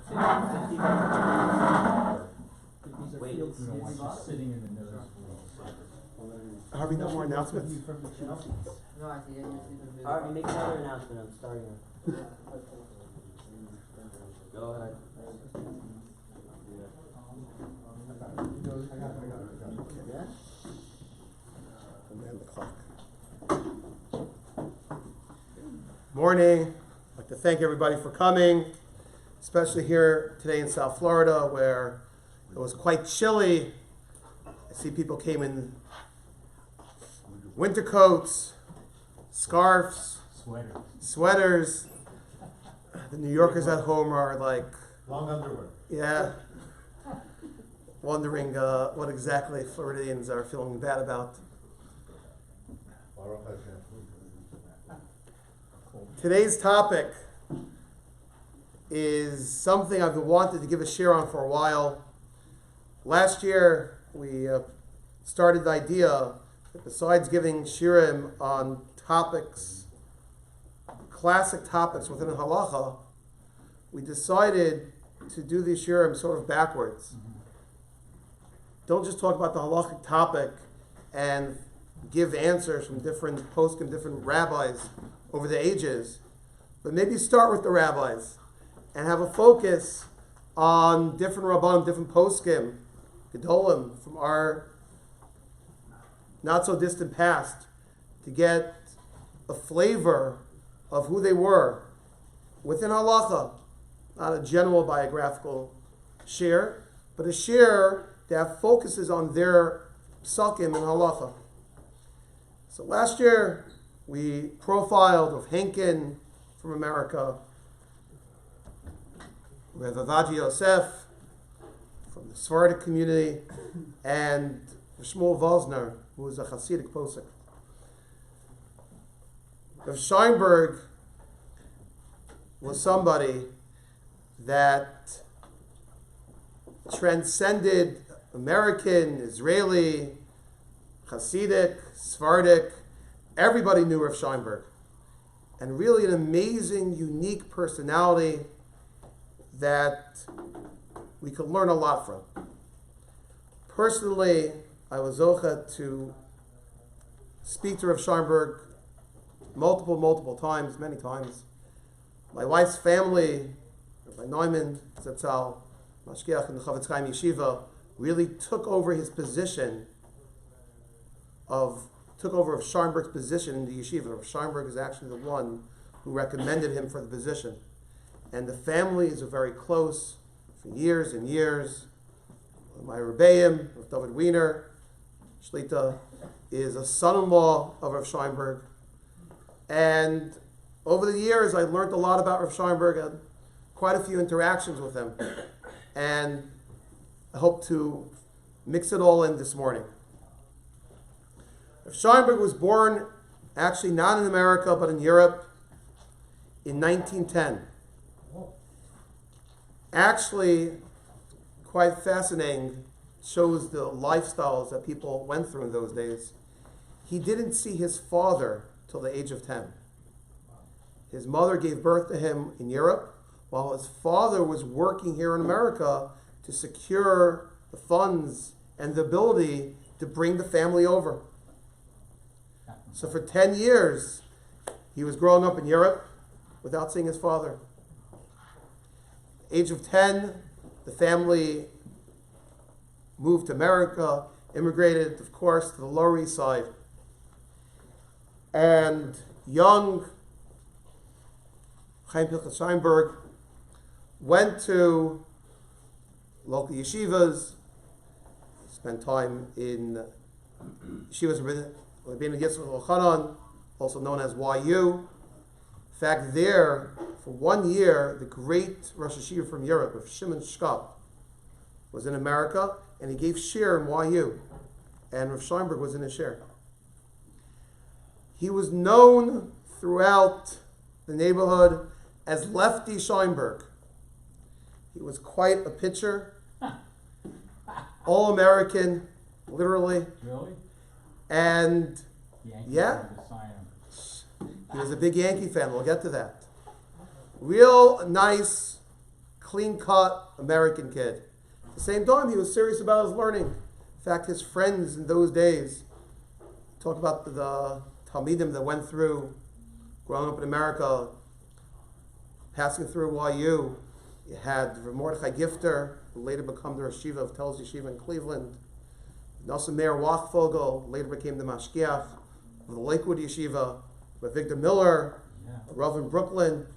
Sitting in the nose. Harvey, no more announcements? No, I think Harvey, make another announcement. I'm starting it. Go ahead. Yeah? And the clock. Morning. I'd like to thank everybody for coming, especially here today in South Florida where it was quite chilly. I see people came in winter coats, scarves, sweaters. The New Yorkers at home are like long underwear. Yeah, wondering what exactly Floridians are feeling bad about. Today's topic is something I've wanted to give a share on for a while. Last year, we started the idea that besides giving shirim on topics, classic topics within halacha, we decided to do these shirim sort of backwards. Don't just talk about the halachic topic and give answers from different poskim, different rabbis over the ages, but maybe start with the rabbis and have a focus on different rabbanim, different poskim, gedolim from our not so distant past, to get a flavor of who they were within halacha, not a general biographical share, but a share that focuses on their psakim and halacha. So last year we profiled of Henkin from America, Rav Avadia Yosef from the Sephardic community, and Shmuel Vosner, who was a Hasidic posek. Rav Scheinberg was somebody that transcended American, Israeli, Hasidic, Sephardic. Everybody knew Rav Scheinberg. And really an amazing, unique personality that we could learn a lot from. Personally, I was zocha to speak to Rav Scheinberg multiple times, many times. My wife's family, Rabbi Neumann, Zatzal, Mashgiach in the Chaim Yeshiva, really took over Rav Scheinberg's position in the yeshiva. Rav Scheinberg is actually the one who recommended him for the position. And the families are very close for years and years. My Rebbeim, Rav David Wiener, Shlita, is a son-in-law of Rav Scheinberg. And over the years, I learned a lot about Rav Scheinberg and quite a few interactions with him. And I hope to mix it all in this morning. Rav Scheinberg was born, actually not in America, but in Europe in 1910. Actually, quite fascinating, shows the lifestyles that people went through in those days. He didn't see his father till the age of 10. His mother gave birth to him in Europe, while his father was working here in America to secure the funds and the ability to bring the family over. So for 10 years, he was growing up in Europe without seeing his father. Age of 10, the family moved to America, immigrated, of course, to the Lower East Side. And young Chaim Pinchas Scheinberg went to local yeshivas, spent time in yeshivas Rabbeinu Yitzchak Elchanan, also known as YU. In fact, there, for 1 year, the great Rosh Yeshiva from Europe, Rav Shimon Shkop, was in America, and he gave shir in YU. And Rav Scheinberg was in his shir. He was known throughout the neighborhood as Lefty Scheinberg. He was quite a pitcher, all-American, literally. Really? And Yankees yeah, had to sign him. he was a big Yankee fan. We'll get to that. Real nice, clean-cut American kid. At the same time, he was serious about his learning. In fact, his friends in those days talk about the Talmidim that went through growing up in America, passing through YU. You had Mordechai Gifter, who later became the Rosh Yeshiva of Telz Yeshiva in Cleveland. Nelson Meir Wachtfogel later became the Mashgiach of the Lakewood Yeshiva. But Victor Miller, a Rav in Brooklyn.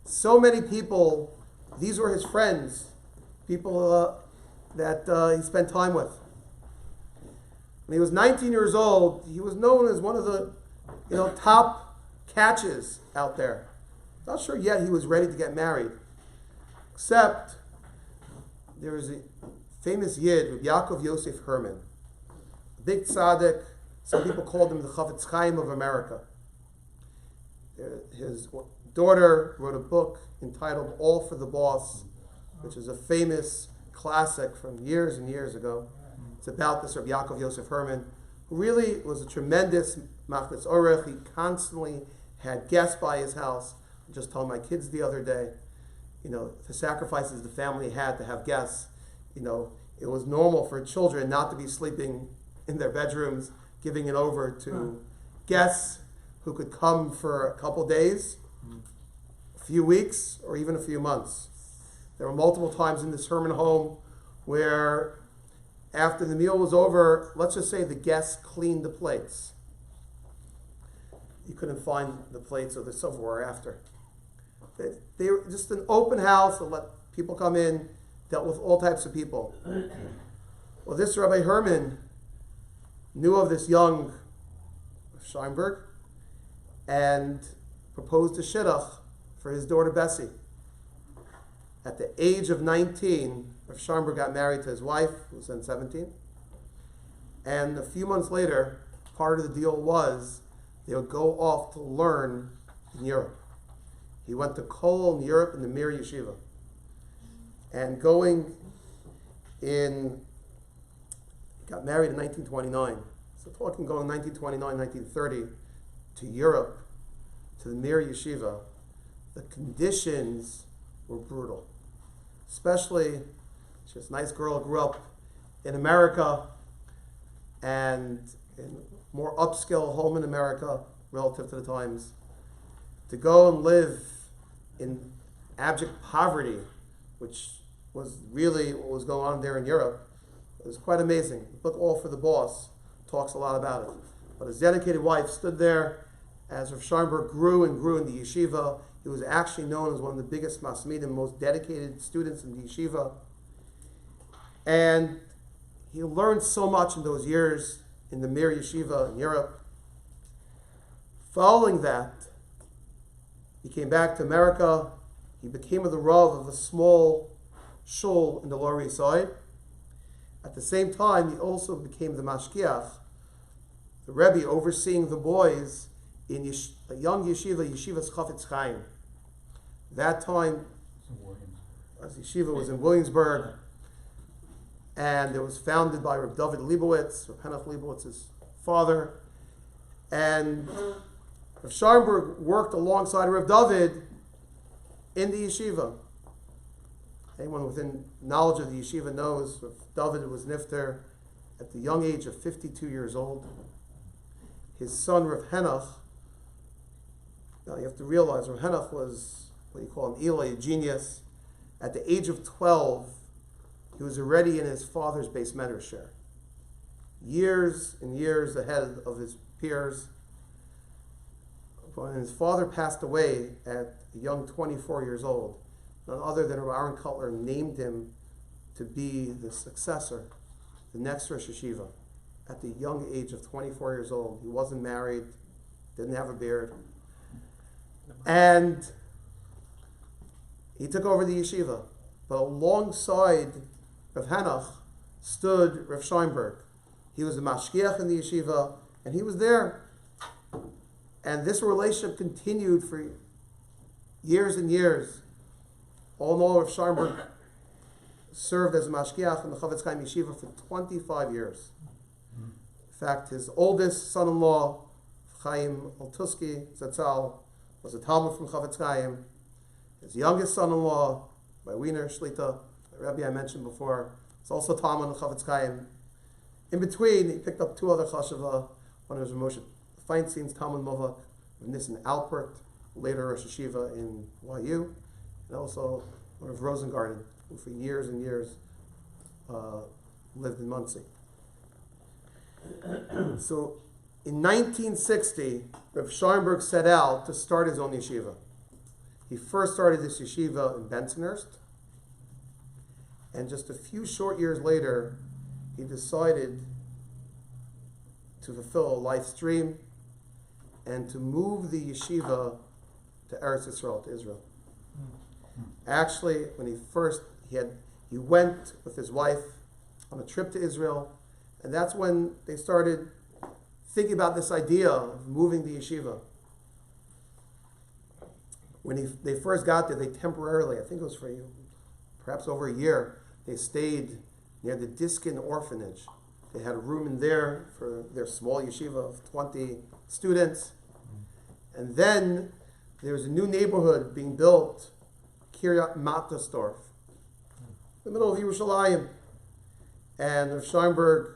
So many people, these were his friends, people that he spent time with. When he was 19 years old, he was known as one of the top catches out there. Not sure yet he was ready to get married. Except there was a famous Yid, Yaakov Yosef Herman, a big tzaddik. Some people called him the Chaim of America. His daughter wrote a book entitled All for the Boss, which is a famous classic from years and years ago. It's about this Rabbi Yaakov Yosef Herman, who really was a tremendous machlis orech. He constantly had guests by his house. I just told my kids the other day, the sacrifices the family had to have guests. It was normal for children not to be sleeping in their bedrooms, giving it over to guests who could come for a couple days, a few weeks, or even a few months. There were multiple times in this Herman home where after the meal was over, let's just say the guests cleaned the plates. You couldn't find the plates or the silverware after. They were just an open house that let people come in, dealt with all types of people. Well, this Rabbi Herman knew of this young Scheinberg and proposed a shidduch for his daughter Bessie. At the age of 19, Rav Scheinberg got married to his wife, who was then 17. And a few months later, part of the deal was they would go off to learn in Europe. He went to Kol in Europe in the Mir Yeshiva. And got married in 1929. So talking going 1929, 1930 to Europe, to the Mir Yeshiva, the conditions were brutal. Especially, she's a nice girl, grew up in America and in a more upscale home in America relative to the times. To go and live in abject poverty, which was really what was going on there in Europe, it was quite amazing. The book All for the Boss talks a lot about it. But his dedicated wife stood there as Rav Scheinberg grew and grew in the yeshiva. He was actually known as one of the biggest masmidim, most dedicated students in the yeshiva. And he learned so much in those years in the Mir Yeshiva in Europe. Following that, he came back to America. He became the Rav of a small shul in the Lower East Side. At the same time, he also became the Mashgiach, the Rebbe overseeing the boys in a young yeshiva, Yeshiva's Chafetz Chaim. That time, as yeshiva was in Williamsburg, and it was founded by Reb David Leibowitz, Reb Henoch Leibowitz's father. And Rav Scheinberg worked alongside Reb David in the yeshiva. Anyone within knowledge of the yeshiva knows Reb David was nifter at the young age of 52 years old. His son Reb Henoch, now you have to realize Reb Henoch was what you call an Eli, a genius. At the age of 12, he was already in his father's base medrash, years and years ahead of his peers. When his father passed away at a young 24 years old, none other than Rabbi Aaron Cutler named him to be the successor, the next Rosh Yeshiva, at the young age of 24 years old. He wasn't married, didn't have a beard. And he took over the yeshiva. But alongside Rav Henoch stood Rav Scheinberg. He was the mashgiach in the yeshiva, and he was there. And this relationship continued for years and years. All in all, Rav Scheinberg served as a mashgiach in the Chafetz Chaim yeshiva for 25 years. In fact, his oldest son-in-law, Chaim Altuski Zatzal, was a Talmud from Chafetz Chaim. His youngest son-in-law, by Wiener Shlita, the Rebbe I mentioned before. It's also Talmud and Chavetz Chaim. In between, he picked up two other chashava. One was Moshe Feinstein's Talmud Movak, Nissen Alpert, later Rosh Hashiva in YU, and also one of Rosengarten, who for years and years lived in Muncie. So in 1960, Rav Scheinberg set out to start his own yeshiva. He first started this yeshiva in Bensonhurst, and just a few short years later, he decided to fulfill a life dream and to move the yeshiva to Eretz Yisrael, to Israel. Actually, when he went with his wife on a trip to Israel, and that's when they started thinking about this idea of moving the yeshiva. When they first got there, they temporarily, I think it was for perhaps over a year, they stayed near the Diskin orphanage. They had a room in there for their small yeshiva of 20 students. And then there was a new neighborhood being built, Kiryat Matasdorf, in the middle of Yerushalayim. And Rav Scheinberg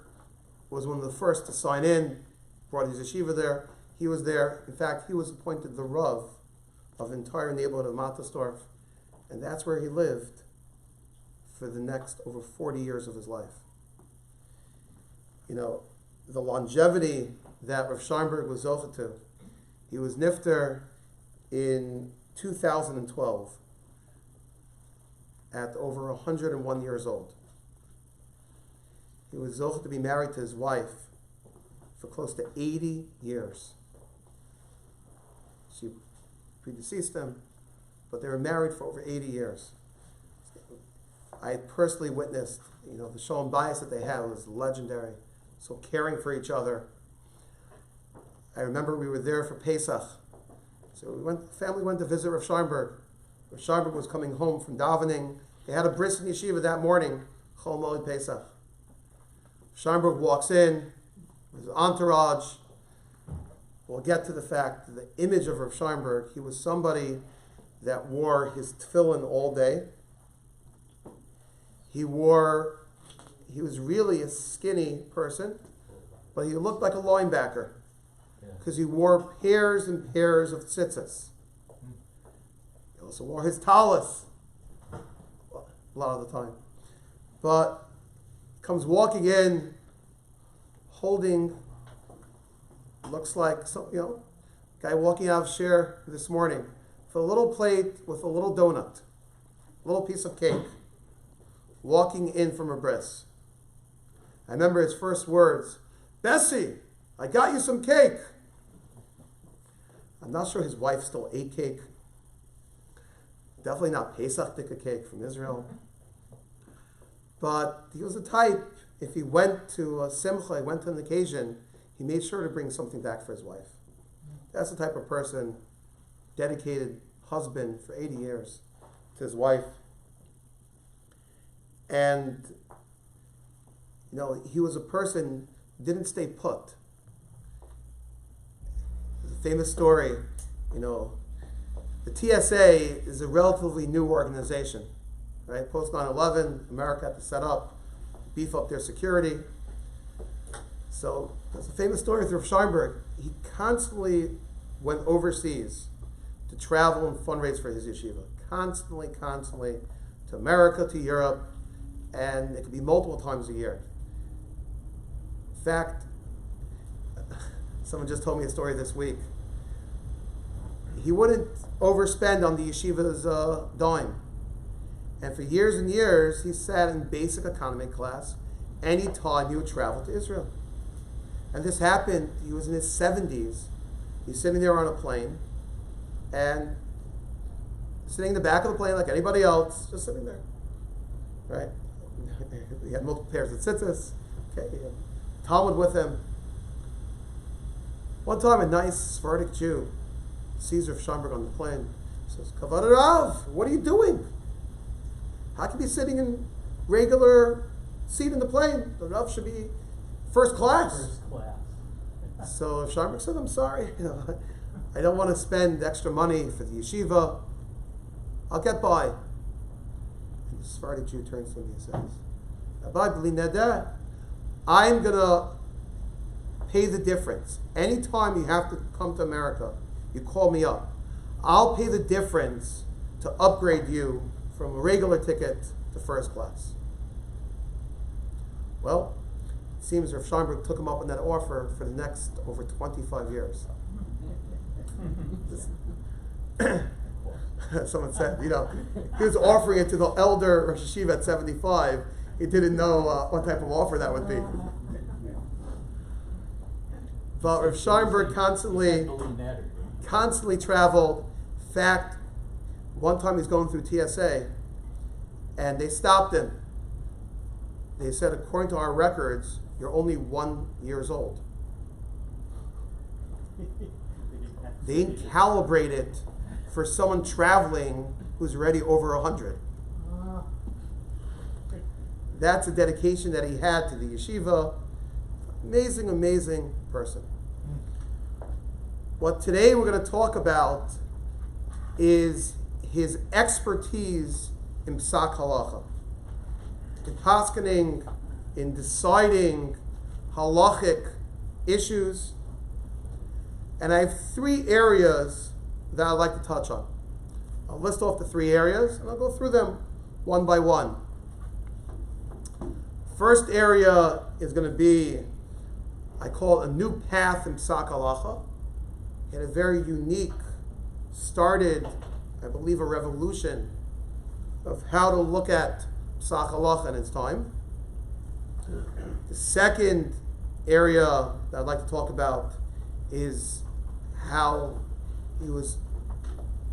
was one of the first to sign in, brought his yeshiva there. He was there. In fact, he was appointed the Rav of the entire neighborhood of Matasdorf. And that's where he lived for the next over 40 years of his life. You know, the longevity that Rav Scheinberg was zocheh to. He was nifter in 2012 at over 101 years old. He was zocheh to be married to his wife for close to 80 years. She predeceased him, but they were married for over 80 years. I personally witnessed, the shalom bias that they had was legendary. So caring for each other. I remember we were there for Pesach. So the family went to visit Rav Scheinberg. Rav Scheinberg was coming home from davening. They had a bris in yeshiva that morning, Chol Moed Pesach. Scheinberg walks in with his entourage. We'll get to the fact that the image of Rav Scheinberg, he was somebody that wore his tefillin all day. He was really a skinny person, but he looked like a linebacker because he wore pairs and pairs of tzitzis. He also wore his talis a lot of the time. But comes walking in, holding, looks like some, guy walking out of share this morning with a little plate with a little donut, a little piece of cake, walking in from a bris. I remember his first words, "Bessie, I got you some cake." I'm not sure his wife still ate cake. Definitely not Pesach Dika cake from Israel. But he was the type, if he went to a simcha, he went to an occasion, he made sure to bring something back for his wife. That's the type of person, dedicated husband for 80 years to his wife. And he was a person who didn't stay put. There's a famous story, the TSA is a relatively new organization, right? Post 9/11, America had to set up, beef up their security. So there's a famous story with Rav Scheinberg. He constantly went overseas to travel and fundraise for his yeshiva. Constantly, to America, to Europe, and it could be multiple times a year. In fact, someone just told me a story this week. He wouldn't overspend on the yeshiva's dime. And for years and years, he sat in basic economy class anytime he would travel to Israel. And this happened, he was in his 70s. He's sitting there on a plane, and sitting in the back of the plane like anybody else, just sitting there, right? He had multiple pairs of tzitzis. Okay, he had Talmud with him. One time, a nice Sephardic Jew sees Rav Scheinberg on the plane. He says, "Kavod Rav, what are you doing? How can you be sitting in regular seat in the plane? The Rav should be first class." First class. So Rav Scheinberg said, "I'm sorry, I don't want to spend extra money for the yeshiva. I'll get by." Sephardi Jew turns to me and says, Rabbi, b'li neder, I'm going to pay the difference. Anytime you have to come to America, you call me up. I'll pay the difference to upgrade you from a regular ticket to first class. Well, it seems Rav Scheinberg took him up on that offer for the next over 25 years. Someone said, he was offering it to the elder Rosh Hashiva at 75. He didn't know what type of offer that would be. But Rav Scheinberg constantly traveled. In fact, one time he's going through TSA, and they stopped him. They said, according to our records, you're only 1 year old. They didn't calibrate it for someone traveling who's already over 100. That's a dedication that he had to the yeshiva. Amazing, amazing person. What today we're going to talk about is his expertise in psak halacha, in paskening, in deciding halachic issues. And I have 3 areas that I'd like to touch on. I'll list off the 3 areas, and I'll go through them one by one. First area is going to be, I call it a new path in psak halacha. He had a very unique, started, I believe, a revolution of how to look at psak halacha in its time. The second area that I'd like to talk about is how he was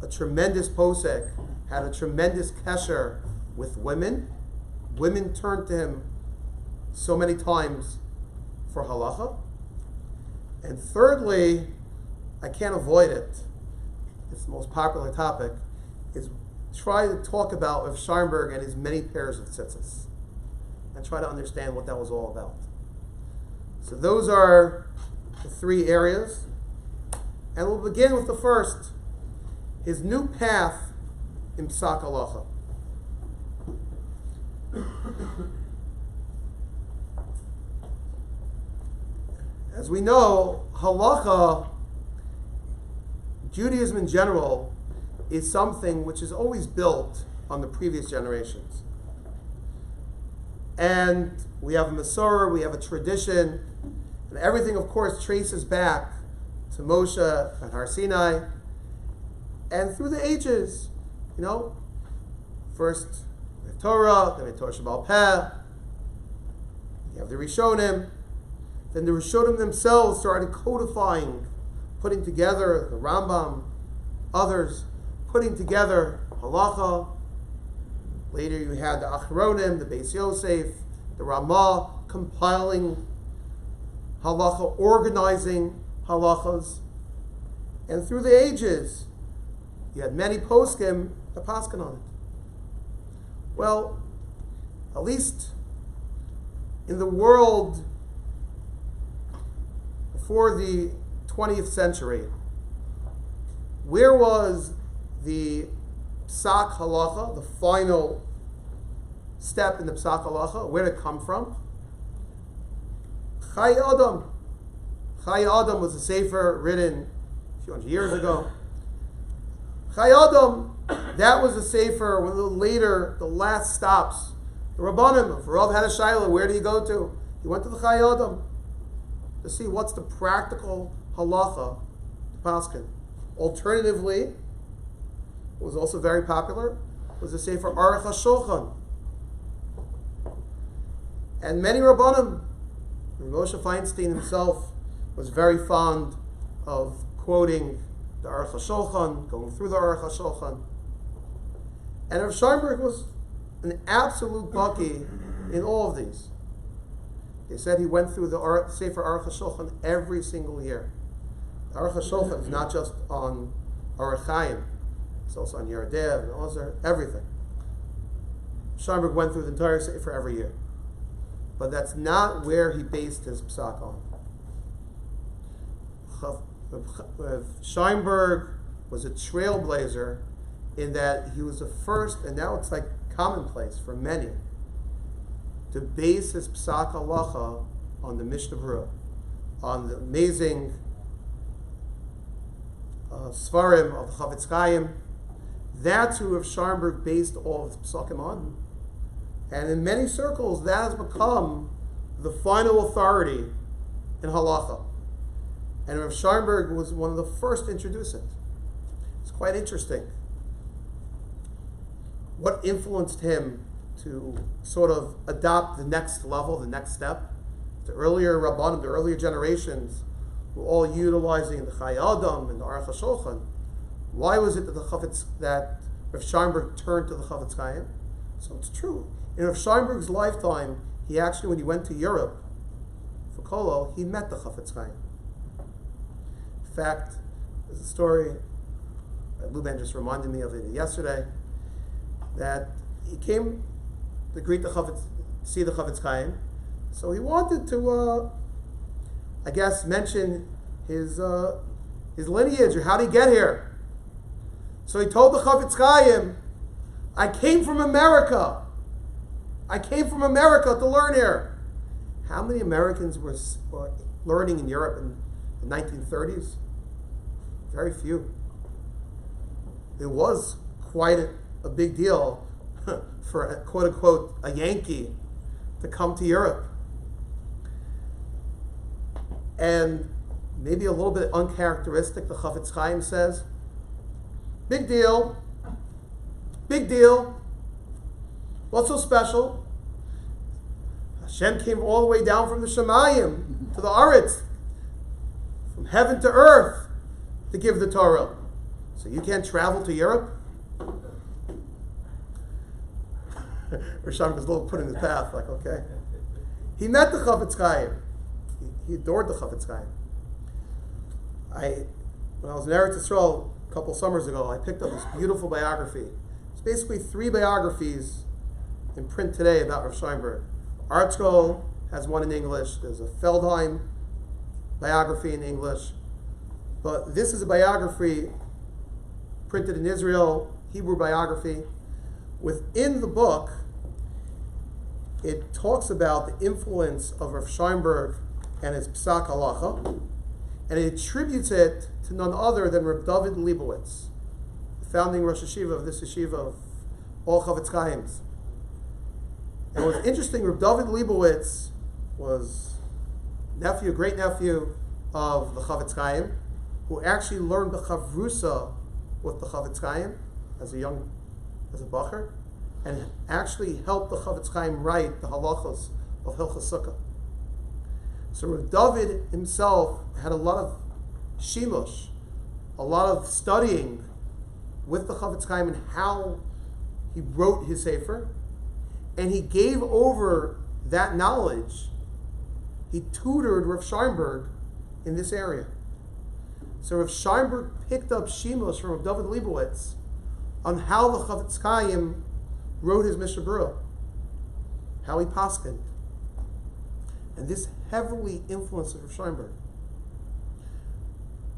a tremendous posek, had a tremendous kesher with women. Women turned to him so many times for halacha. And thirdly, I can't avoid it, it's the most popular topic, is try to talk about Rav Scheinberg and his many pairs of tzitzis, and try to understand what that was all about. So those are the 3 areas. And we'll begin with the first, his new path in psak halacha. As we know, halacha, Judaism in general, is something which is always built on the previous generations. And we have a Masorah, we have a tradition, and everything, of course, traces back to Moshe and Har Sinai, and through the ages, first we have Torah, then we have Torah Shebaal Peh, you have the Rishonim, then the Rishonim themselves started codifying, putting together the Rambam, others putting together halacha. Later you had the Achronim, the Beis Yosef, the Ramah, compiling halacha, organizing halachas. And through the ages, you had many poskim that paskin on it. Well, at least in the world before the 20th century, where was the psak halacha, the final step in the psak halacha? Where did it come from? Chai Adam. Chai Adam was a sefer written a few hundred years ago. Chai Adam, that was a sefer. A little later, the last stops, the Rabbanim, if Rav had a shayla, where did he go to? He went to the Chai Adam to see what's the practical halacha to paskin. Alternatively, what was also very popular was the sefer Aruch HaShulchan. And many Rabbanim, Moshe Feinstein himself was very fond of quoting the Aruch HaShulchan, going through the Aruch HaShulchan. And Rav Scheinberg was an absolute baki in all of these. They said he went through the Sefer Aruch HaShulchan every single year. Aruch HaShulchan is not just on Aruch Chaim, it's also on Yeredev and also everything. Scheinberg went through the entire Sefer every year. But that's not where he based his psak on. Scheinberg was a trailblazer in that he was the first, and now it's like commonplace for many to base his psak halacha on the Mishnah Berurah, on the amazing Svarim of Chavetz Chaim. That's who Rav Scheinberg based all of his psakim on. And in many circles, that has become the final authority in halacha. And Rav Scheinberg was one of the first to introduce it. It's quite interesting. What influenced him to sort of adopt the next level, the next step? The earlier Rabbanim, the earlier generations, were all utilizing the Chai Adam and the Aruch HaShulchan. Why was it that Rav Scheinberg turned to the Chavetz Chaim? So it's true. In Rav Scheinberg's lifetime, he actually, when he went to Europe for Kolo, he met the Chavetz Chaim. In fact, there's a story, Luban just reminded me of it yesterday, that he came to greet the Chavetz, see the Chavetz Chaim. So he wanted to, I guess, mention his lineage, or how did he get here? So he told the Chavetz Chaim, I came from America. I came from America to learn here. How many Americans were learning in Europe in the 1930s? Very few. It was quite a big deal for a quote unquote a Yankee to come to Europe. And maybe a little bit uncharacteristic, the Chavetz Chaim says, big deal. Big deal. What's so special? Hashem came all the way down from the Shemayim to the Aretz, from heaven to earth, to give the Torah. So you can't travel to Europe? Rishon was a little put in his path, like, okay. He met the Chavetz Chaim. He adored the Chavetz Chaim. When I was in Eretz Yisrael a couple summers ago, I picked up this beautiful biography. It's basically 3 biographies in print today about Rav Scheinberg. Artschool has one in English. There's a Feldheim biography in English. But this is a biography printed in Israel, Hebrew biography. Within the book, it talks about the influence of Rav Scheinberg and his Psak Halacha, and it attributes it to none other than Reb David Leibowitz, the founding Rosh Hashiva of this yeshiva of all Chavetz Chaims. And what's interesting, Reb David Leibowitz was great nephew of the Chavetz Chaim, who actually learned the Chavrusa with the Chavetz Chaim as a bacher, and actually helped the Chavetz Chaim write the halachos of Hilchos Sukkah. So Rav David himself had a lot of shimush, a lot of studying with the Chavetz Chaim and how he wrote his sefer, and he gave over that knowledge. He tutored Rav Scheinberg in this area. So Rav Scheinberg picked up shimush from Rav David Leibowitz on how the Chavetz Chaim wrote his Mishnah Berurah, how he paskined. And this heavily influenced Rav Scheinberg.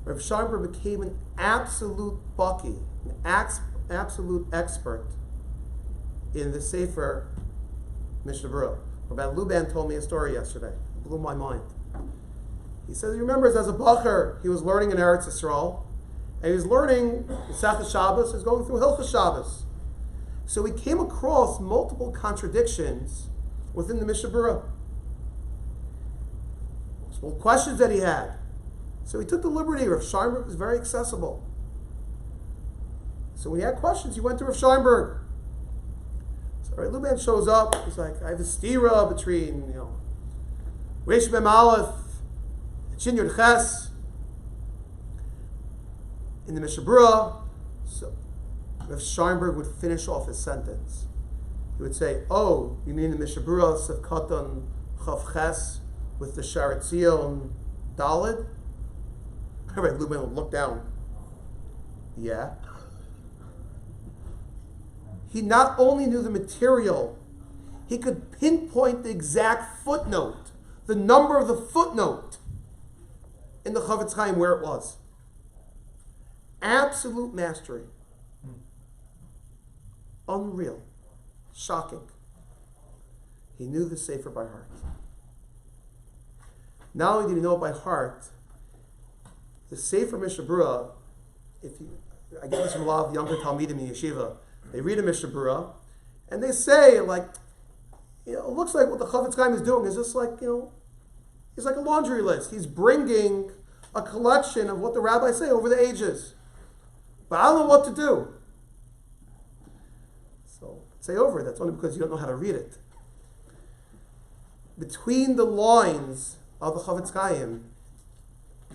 Rav Scheinberg became an absolute baki, an absolute expert in the Sefer Mishnah Berurah. Rabbi Luban told me a story yesterday. It blew my mind. He says he remembers as a bacher, he was learning in Eretz Yisrael, and he was learning Masechah Shabbos, he was going through Hilchos Shabbos. So he came across multiple contradictions within the Mishnah Berurah. Multiple questions that he had. So he took the liberty. Rav Scheinberg was very accessible. So when he had questions, he went to Rav Scheinberg. So Rav Luban shows up. He's like, I have a stira between, Reish Mem Aleph and Shin Yud Ches in the Mishnah Berurah. So Rav Scheinberg would finish off his sentence. He would say, oh, you mean the Mishnah Berurah Sef Katan Chav Ches with the Sharet Zion Dalid? Rabbi Luban would look down. Yeah. He not only knew the material, he could pinpoint the exact footnote, the number of the footnote in the Chavetz Chaim where it was. Absolute mastery. Unreal. Shocking. He knew the Sefer by heart. Not only did he know it by heart, the Sefer Mishnah Berurah, I get this from a lot of younger Talmidim in yeshiva. They read a Mishnah Berurah, and they say, like, it looks like what the Chavetz Chaim is doing is just like, he's like a laundry list. He's bringing a collection of what the rabbis say over the ages. But I don't know what to do. So say over it. That's only because you don't know how to read it. Between the lines of the Chavetz Chaim,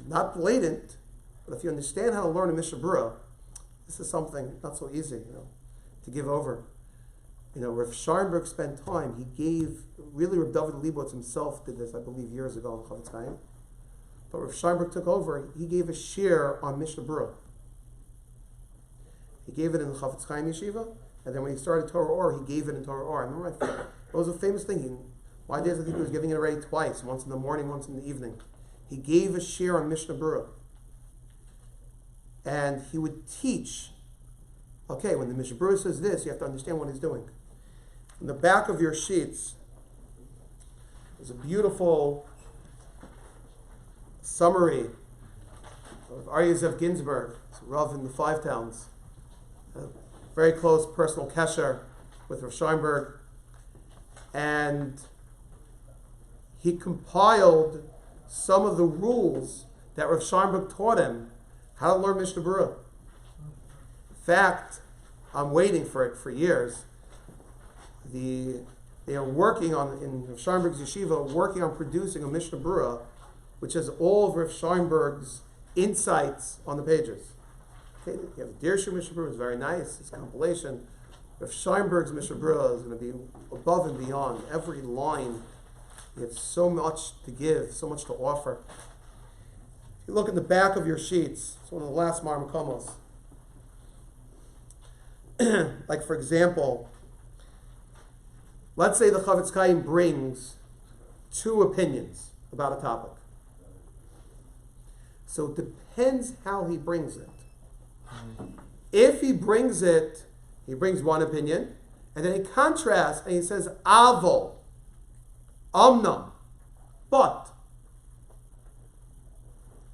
not blatant, but if you understand how to learn a Mishnah Berurah, this is something not so easy, to give over. Rav Scheinberg spent time. He gave, really Rav David Leibowitz himself did this, I believe, years ago in Chavetz Chaim. But Rav Scheinberg took over. He gave a shir on Mishnah Berurah. He gave it in the Chavetz Chaim yeshiva, and then when he started Torah Or, he gave it in Torah Or. I remember it was a famous thing. My days, I think he was giving it already twice, once in the morning, once in the evening. He gave a shir on Mishnah Berurah. And he would teach, okay, when the Mishnah Berurah says this, you have to understand what he's doing. In the back of your sheets, there's a beautiful summary of Aryeh Ginsburg, Rav in the Five Towns. A very close personal kesher with Rav Scheinberg. And he compiled some of the rules that Rav Scheinberg taught him how to learn Mishnah Berurah. In fact, I'm waiting for it for years. They are working on, in Rav Scheinberg's yeshiva, working on producing a Mishnah Berurah, which has all of Rav Scheinberg's insights on the pages. Okay, you have the Dirshu Mishnah Berurah, it's very nice, it's a compilation. Rav Scheinberg's Mishnah Berurah is going to be above and beyond. Every line, you have so much to give, so much to offer. If you look at the back of your sheets, it's one of the last Marmakomos. Like, for example, let's say the Chavetz Chaim brings two opinions about a topic. So it depends how he brings it. If he brings one opinion, and then he contrasts and he says, Avol, Amnam, but.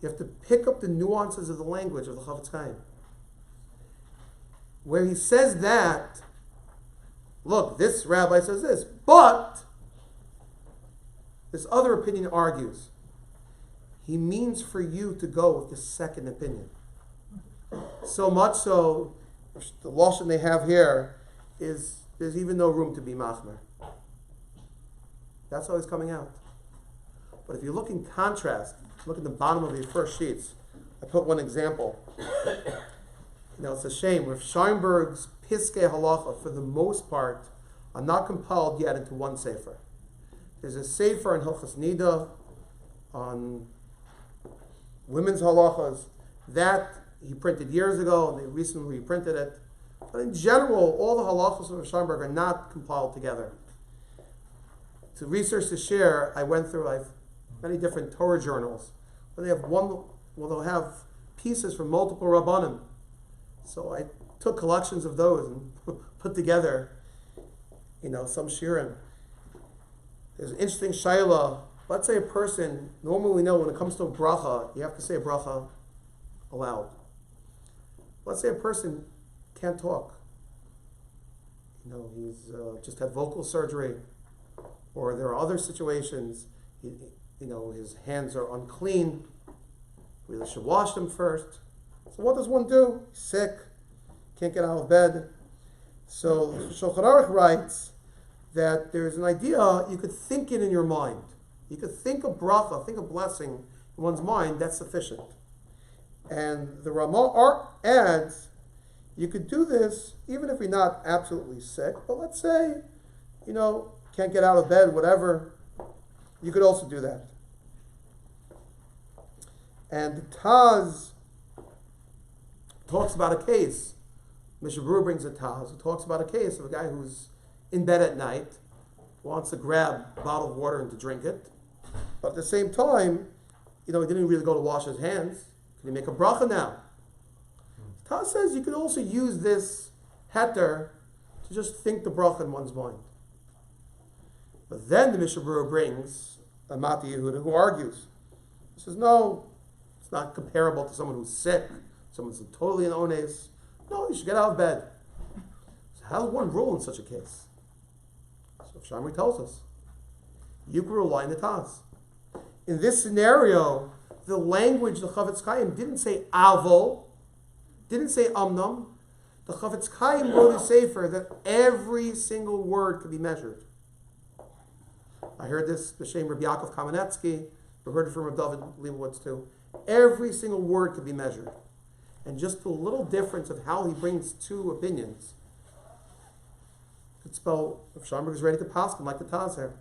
You have to pick up the nuances of the language of the Chavetz Chaim. Where he says that, look, this rabbi says this, but this other opinion argues. He means for you to go with the second opinion. So much so, the lashon they have here is there's even no room to be machmer. That's always coming out. But if you look in contrast, look at the bottom of your first sheets. I put one example. It's a shame. With Scheinberg's Piskei Halacha, for the most part, are not compiled yet into one sefer. There's a sefer in Hilchos Nida on women's halachas that he printed years ago, and they recently reprinted it. But in general, all the halachas of Scheinberg are not compiled together. To research the share, I went through many different Torah journals, where they have they'll have pieces from multiple Rabbanim. So I took collections of those and put together, some shirim. There's an interesting shayla. Let's say a person, normally we know when it comes to a bracha, you have to say a bracha aloud. Let's say a person can't talk. He's just had vocal surgery, or there are other situations. His hands are unclean. We should wash them first. So what does one do? He's sick, can't get out of bed. So Shulchan Aruch writes that there's an idea, you could think it in your mind. You could think of bracha, think of blessing in one's mind, that's sufficient. And the Ramah adds, you could do this even if you're not absolutely sick, but let's say, can't get out of bed, whatever, you could also do that. And the Taz talks about a case. Mishnah Berurah brings a Taz. It talks about a case of a guy who's in bed at night, wants to grab a bottle of water and to drink it, but at the same time, he didn't really go to wash his hands. Can he make a bracha now? Taz says you could also use this heter to just think the bracha in one's mind. But then the Mishnah Berurah brings a Mati Yehuda who argues. He says, no, it's not comparable to someone who's sick, someone's totally in ones. No, you should get out of bed. So how does one rule in such a case? So Scheinberg tells us, you can rely on the Taz. In this scenario, the language, the Chavetz Chaim, didn't say avol, didn't say amnam. The Chavetz Chaim wrote a sefer that every single word could be measured. I heard this, B'Shem Rabbi Yaakov Kamenetsky, I heard it from Rabbi David Leibowitz too. Every single word could be measured. And just the little difference of how he brings two opinions could spell if Scheinberg is ready to pass him like the Taz here.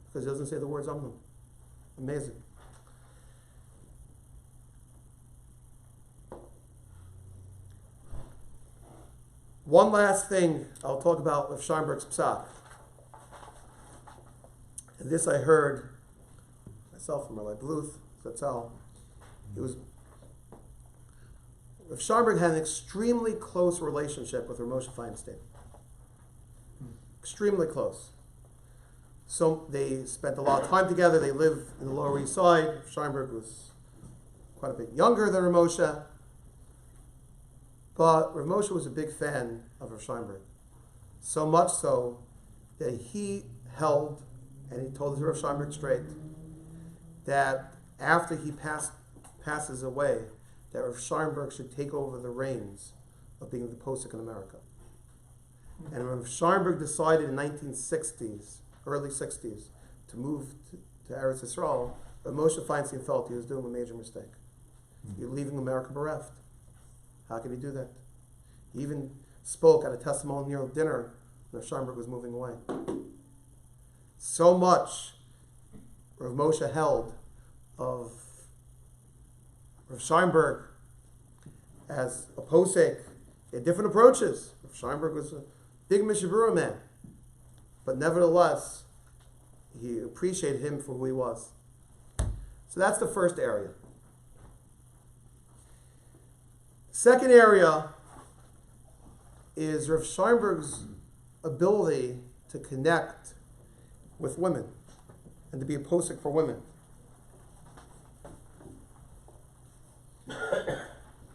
Because he doesn't say the words amnam. Amazing. One last thing I'll talk about with Scheinberg's psak. And this I heard myself from Rabbi Bluth, Zatzal. Rav Scheinberg had an extremely close relationship with Rav Moshe Feinstein. Extremely close. So they spent a lot of time together. They lived in the Lower East Side. Scheinberg was quite a bit younger than Rav Moshe. But Rav Moshe was a big fan of Rav Scheinberg. So much so that he held, and he told Rav Scheinberg straight, that after he passes away, that Rav Scheinberg should take over the reins of being the posek in America. And Rav Scheinberg decided in 1960s, early 60s, to move to Eretz Yisrael, Rav Moshe Feinstein felt he was doing a major mistake. You're leaving America bereft. How could he do that? He even spoke at a testimonial dinner when Rav Scheinberg was moving away. So much Rav Moshe held of Rav Scheinberg as a posek. He had different approaches. Rav Scheinberg was a big Mishnah Berurah man. But nevertheless, he appreciated him for who he was. So that's the first area. Second area is Rav Scheinberg's ability to connect with women and to be a posek for women.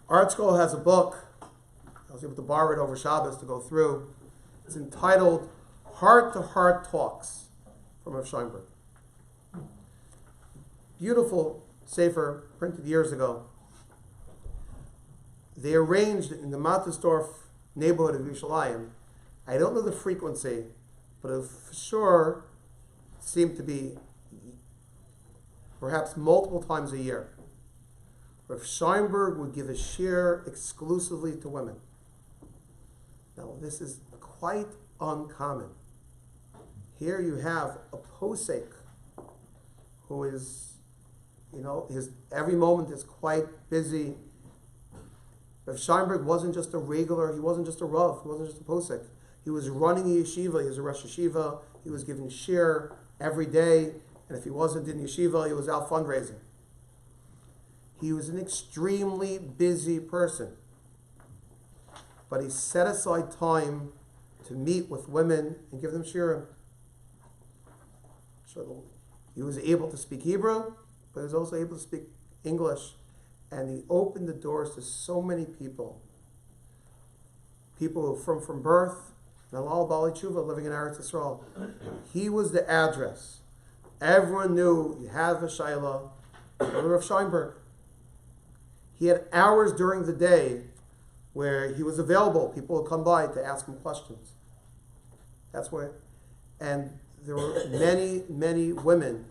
Art School has a book. I was able to borrow it over Shabbos to go through. It's entitled Heart to Heart Talks from Rav Scheinberg. Beautiful sefer printed years ago. They arranged in the Mattersdorf neighborhood of Yerushalayim. I don't know the frequency, but it for sure seemed to be perhaps multiple times a year. Rav Scheinberg would give a shir exclusively to women. Now, this is quite uncommon. Here you have a posek who is, his every moment is quite busy. Rav Scheinberg wasn't just a regular, he wasn't just a Rav, he wasn't just a posek. He was running a yeshiva, he was a Rosh Yeshiva, he was giving shir every day, and if he wasn't in yeshiva, he was out fundraising. He was an extremely busy person. But he set aside time to meet with women and give them shirim. So he was able to speak Hebrew, but he was also able to speak English. And he opened the doors to so many people. People who from birth, Nalal Bali Tshuva, living in Eretz Yisrael. He was the address. Everyone knew you have a Shaila, Rav Scheinberg. He had hours during the day where he was available. People would come by to ask him questions. That's where, and there were many, many women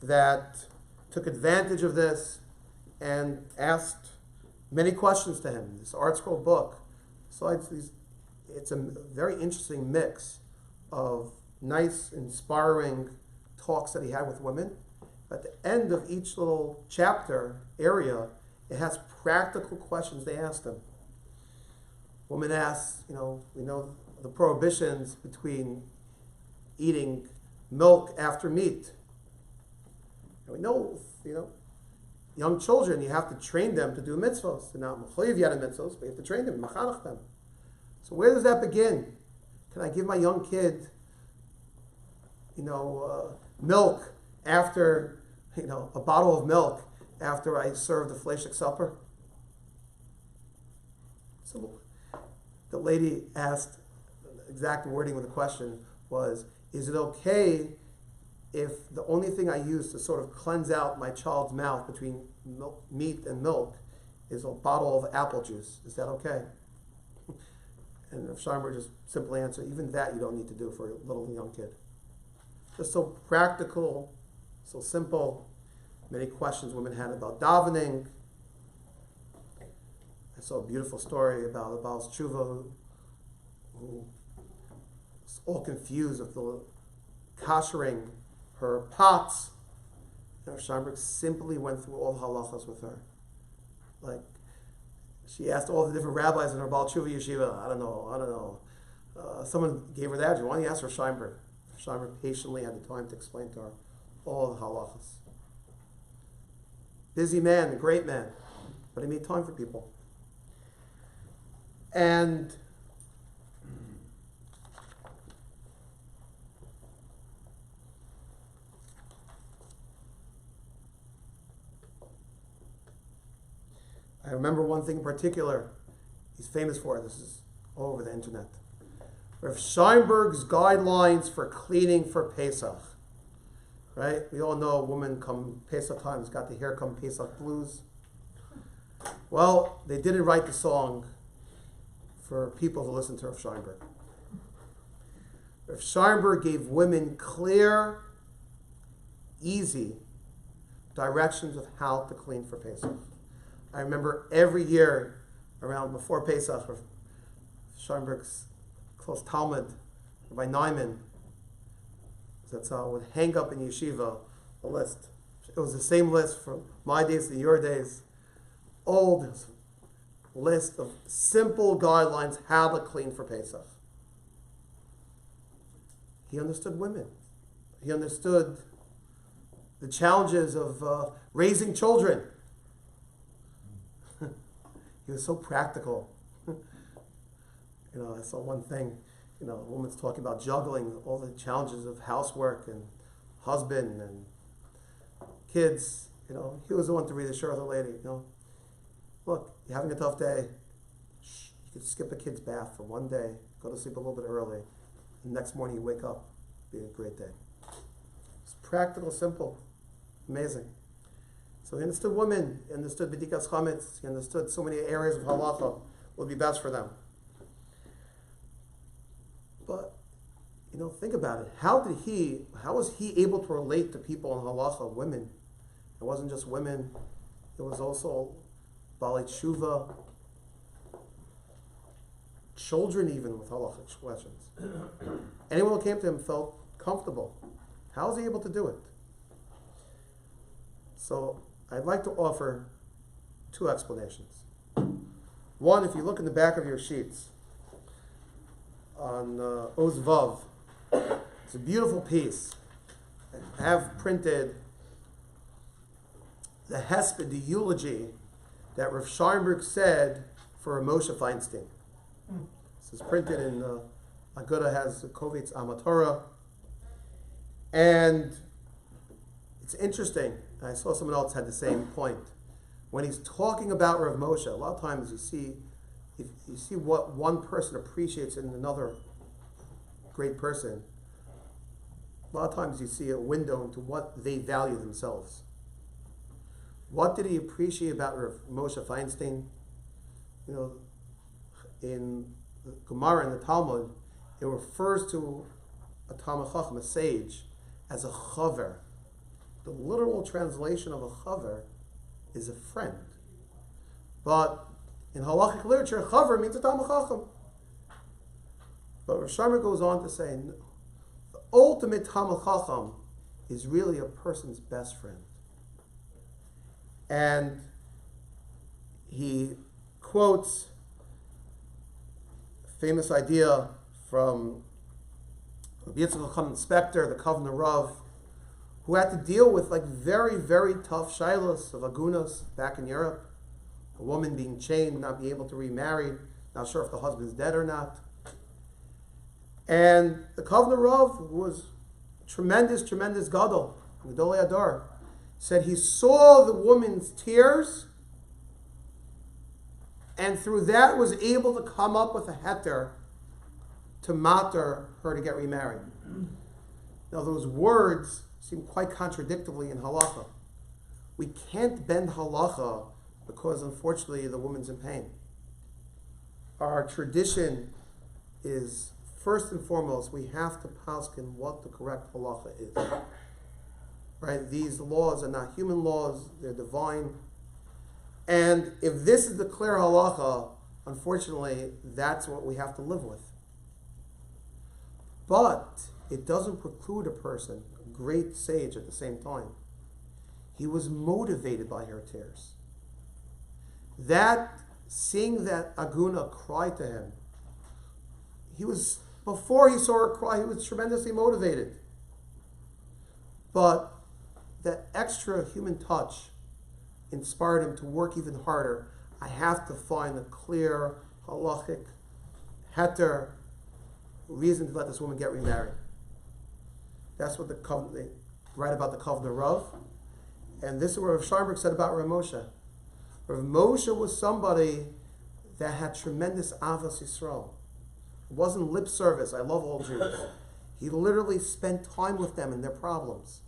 that took advantage of this and asked many questions to him. This Art Scroll book, besides these, it's a very interesting mix of nice, inspiring talks that he had with women. At the end of each little chapter area, it has practical questions they asked him. Woman asks, we know the prohibitions between eating milk after meat. And we know, young children, you have to train them to do mitzvahs. They're not mechayiv yet in mitzvahs, but you have to train them, machanach them. So where does that begin? Can I give my young kid, milk after, a bottle of milk after I serve the Halachic supper? So the lady asked, the exact wording of the question was, is it okay if the only thing I use to sort of cleanse out my child's mouth between meat and milk is a bottle of apple juice? Is that okay? And Scheinberg just simply answered, even that you don't need to do for a little young kid. Just so practical, so simple. Many questions women had about davening. I saw a beautiful story about a Baal's Tshuva who was all confused with the koshering her pots. Scheinberg simply went through all the halachas with her. Like, she asked all the different rabbis in her Baal Tshuva yeshiva, I don't know. Someone gave her the address. Why don't you ask her Scheinberg? Scheinberg patiently had the time to explain to her all the halachas. Busy man, a great man, but he made time for people. And I remember one thing in particular he's famous for. This is all over the internet. Rav Scheinberg's guidelines for cleaning for Pesach. Right? We all know a woman come Pesach time has got the hair come Pesach blues. Well, they didn't write the song for people to listen to Rav Scheinberg. Rav Scheinberg gave women clear, easy directions of how to clean for Pesach. I remember every year around before Pesach, Rav Scheinberg's close Talmud, Rabbi Nyman, that's how I would hang up in yeshiva a list. It was the same list from my days to your days. Old list of simple guidelines how to clean for Pesach. He understood women. He understood the challenges of raising children. He was so practical. I saw one thing, a woman's talking about juggling all the challenges of housework and husband and kids. He was the one to reassure the lady, look, you're having a tough day. You could skip a kid's bath for one day, go to sleep a little bit early, and the next morning you wake up, it'll be a great day. It's practical, simple, amazing. So he understood women, he understood B'dikas Chametz, he understood so many areas of halacha would be best for them. But, think about it. How was he able to relate to people in halacha, women? It wasn't just women, it was also Baalei Tshuva, children even with halachic questions. Anyone who came to him felt comfortable. How was he able to do it? So I'd like to offer two explanations. One, if you look in the back of your sheets on Oz Vav, it's a beautiful piece. I have printed the hesped, the eulogy that Rav Scheinberg said for Moshe Feinstein. This is printed in Aguda has the Kovitz Amatora. And it's interesting. I saw someone else had the same point. When he's talking about Rav Moshe, a lot of times you see what one person appreciates in another great person. A lot of times you see a window into what they value themselves. What did he appreciate about Rav Moshe Feinstein? In the Gemara and the Talmud, it refers to a Talmud Chacham, a sage, as a chaver. The literal translation of a chaver is a friend. But in halachic literature, chaver means a Talmud Chacham. But Rav Scheinberg goes on to say, no, the ultimate Talmud Chacham is really a person's best friend. And he quotes a famous idea from Rabbi Yitzchak Chaim Spector, the Kovner Rav, who had to deal with very, very tough shilos of agunas back in Europe. A woman being chained, not being able to remarry, not sure if the husband's dead or not. And the Kovner Rav, who was tremendous gadol, Gedolei Adar, said he saw the woman's tears, and through that was able to come up with a heter to matter her to get remarried. Now those words seem quite contradictory in halacha. We can't bend halacha because unfortunately the woman's in pain. Our tradition is, first and foremost, we have to paskin what the correct halacha is. Right? These laws are not human laws, they're divine. And if this is the clear halacha, unfortunately, that's what we have to live with. But it doesn't preclude a person, a great sage at the same time. He was motivated by her tears. That, seeing that Aguna cry to him, before he saw her cry, he was tremendously motivated. But that extra human touch inspired him to work even harder. I have to find a clear, halachic, heter, reason to let this woman get remarried. That's what they write about the Kovner Rav. And this is what Rav Scheinberg said about Rav Moshe. Rav Moshe was somebody that had tremendous avos Yisrael. It wasn't lip service, I love all Jews. He literally spent time with them and their problems.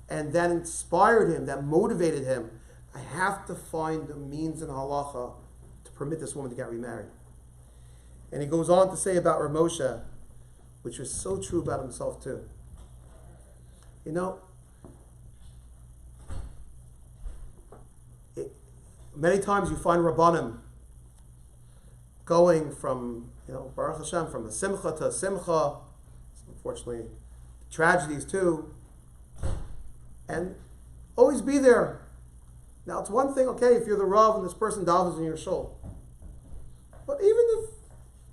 And that inspired him, that motivated him. I have to find a means in halacha to permit this woman to get remarried. And he goes on to say about Rav Moshe, which was so true about himself too. You know, many times you find Rabbanim going from, Baruch Hashem, from a simcha to a simcha, unfortunately, tragedies too, and always be there. Now it's one thing, okay, if you're the Rav and this person davens in your shul. But even if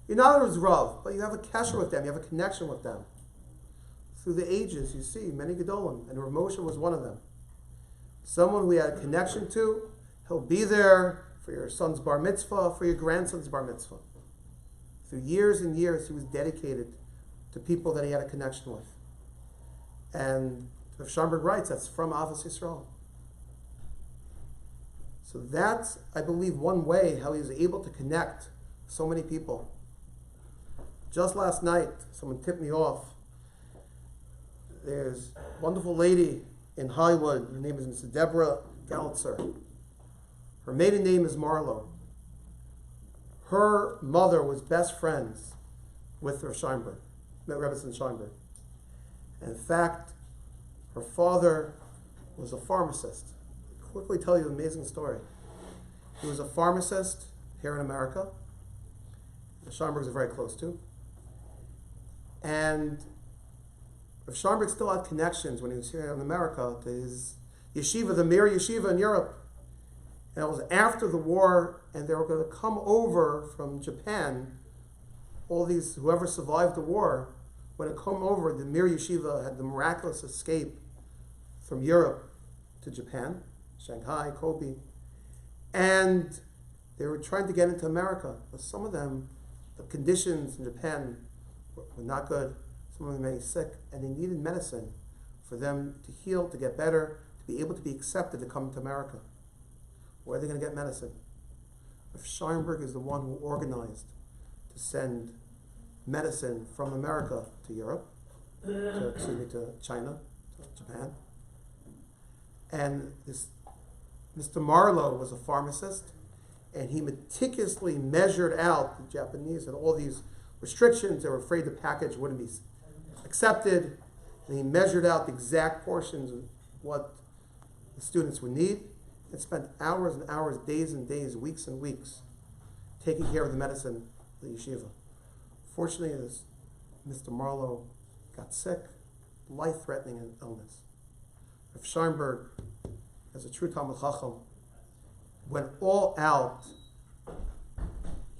you're not his Rav, but you have a kesher with them, you have a connection with them. Through the ages, you see many Gedolim, and Rav Moshe was one of them. Someone we had a connection to, he'll be there for your son's bar mitzvah, for your grandson's bar mitzvah. Through years and years, he was dedicated to people that he had a connection with. And Rav Scheinberg writes, that's from Avos Yisrael. So that's, I believe, one way how he was able to connect so many people. Just last night, someone tipped me off. There's a wonderful lady in Hollywood. Her name is Mrs. Deborah Gallitzer. Her maiden name is Marlowe. Her mother was best friends with Rav Scheinberg, Rebbetzin Scheinberg. And in fact, her father was a pharmacist. I'll quickly tell you an amazing story. He was a pharmacist here in America. The Scheinbergs are very close to. And Rav Scheinberg still had connections when he was here in America to his yeshiva, the Mir Yeshiva in Europe. And it was after the war, and they were going to come over from Japan. All these, whoever survived the war, when it came over, the Mir Yeshiva had the miraculous escape from Europe to Japan, Shanghai, Kobe. And they were trying to get into America. But some of them, the conditions in Japan were not good. Some of them made sick, and they needed medicine for them to heal, to get better, to be able to be accepted to come to America. Where are they going to get medicine? If Scheinberg is the one who organized to send medicine from America to Europe, to China, to Japan. And this Mr. Marlowe was a pharmacist, and he meticulously measured out the Japanese and all these restrictions. They were afraid the package wouldn't be accepted, and he measured out the exact portions of what the students would need, and spent hours and hours, days and days, weeks and weeks, taking care of the medicine of the yeshiva. Fortunately, Mr. Marlowe got sick, life-threatening illness. Rav Scheinberg, as a true Talmud Chacham, went all out.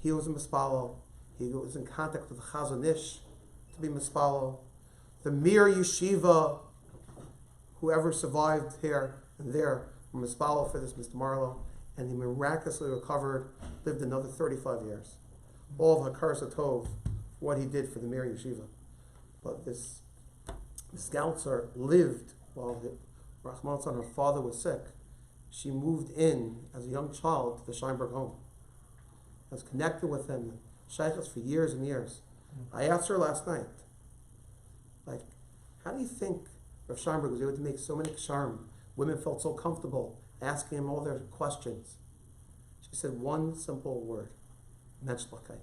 He was a mispalo. He was in contact with the Chazon Ish to be mispalo. The Mir Yeshiva, whoever survived here and there, were mispalo for this Mr. Marlowe, and he miraculously recovered, lived another 35 years. All of Hakar Satov what he did for the Mir Yeshiva. But this counselor lived while Rahman her father was sick. She moved in as a young child to the Scheinberg home. I was connected with him, shaykhs for years and years. I asked her last night, like, how do you think Rav Scheinberg was able to make so many ksharim? Women felt so comfortable asking him all their questions. She said one simple word, menschlichkeit.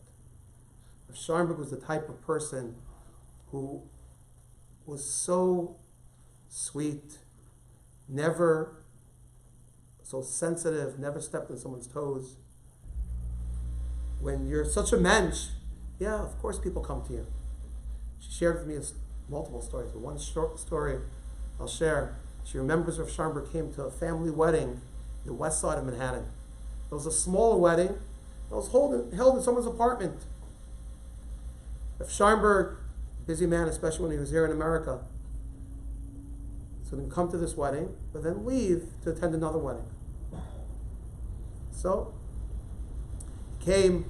Rav Scheinberg was the type of person who was so sweet, never so sensitive, never stepped on someone's toes. When you're such a mensch, yeah, of course people come to you. She shared with me multiple stories, but one short story I'll share. She remembers Rav Scheinberg came to a family wedding in the west side of Manhattan. It was a smaller wedding. It was held in someone's apartment. Rav Scheinberg, busy man, especially when he was here in America, so then come to this wedding, but then leave to attend another wedding. So he came,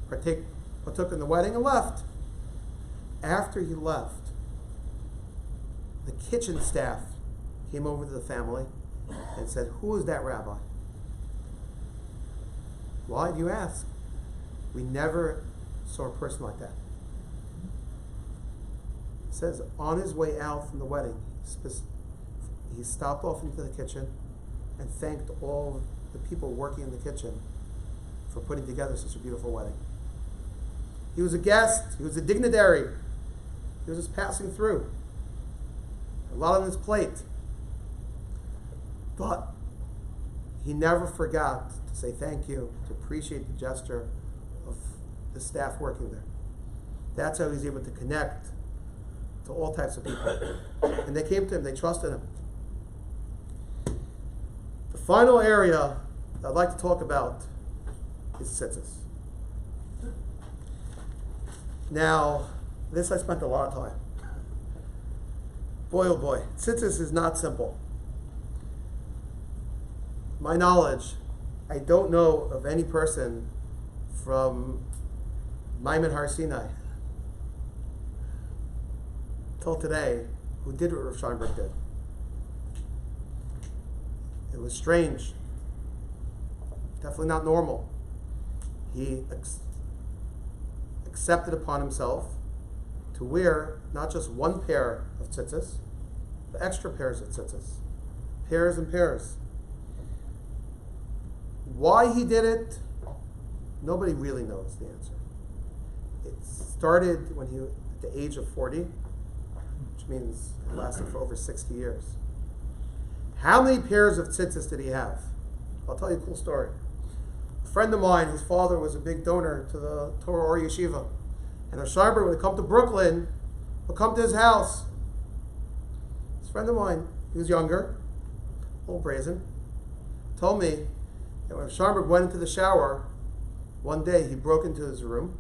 partook in the wedding, and left. After he left, the kitchen staff came over to the family and said, "Who is that rabbi?" Why do you ask? We never saw a person like that. It says on his way out from the wedding, he stopped off into the kitchen and thanked all the people working in the kitchen for putting together such a beautiful wedding. He was a guest, he was a dignitary, he was just passing through. A lot on his plate. But he never forgot to say thank you, to appreciate the gesture of the staff working there. That's how he was able to connect to all types of people. And they came to him, they trusted him. The final area I'd like to talk about is tzitzis. Now, this I spent a lot of time. Boy, oh boy, tzitzis is not simple. My knowledge, I don't know of any person from Maimon Har Sinai till today who did what Rav Scheinberg did. It was strange, definitely not normal. He accepted upon himself to wear not just one pair of tzitzis, but extra pairs of tzitzis, pairs and pairs. Why he did it, nobody really knows the answer. It started when he, at the age of 40, which means it lasted for over 60 years. How many pairs of tzitzis did he have? I'll tell you a cool story. A friend of mine, his father was a big donor to the Torah Or Yeshiva. And Rav Scheinberg, when he come to Brooklyn, would come to his house. This friend of mine, he was younger, a little brazen, told me that when Scheinberg went into the shower, one day he broke into his room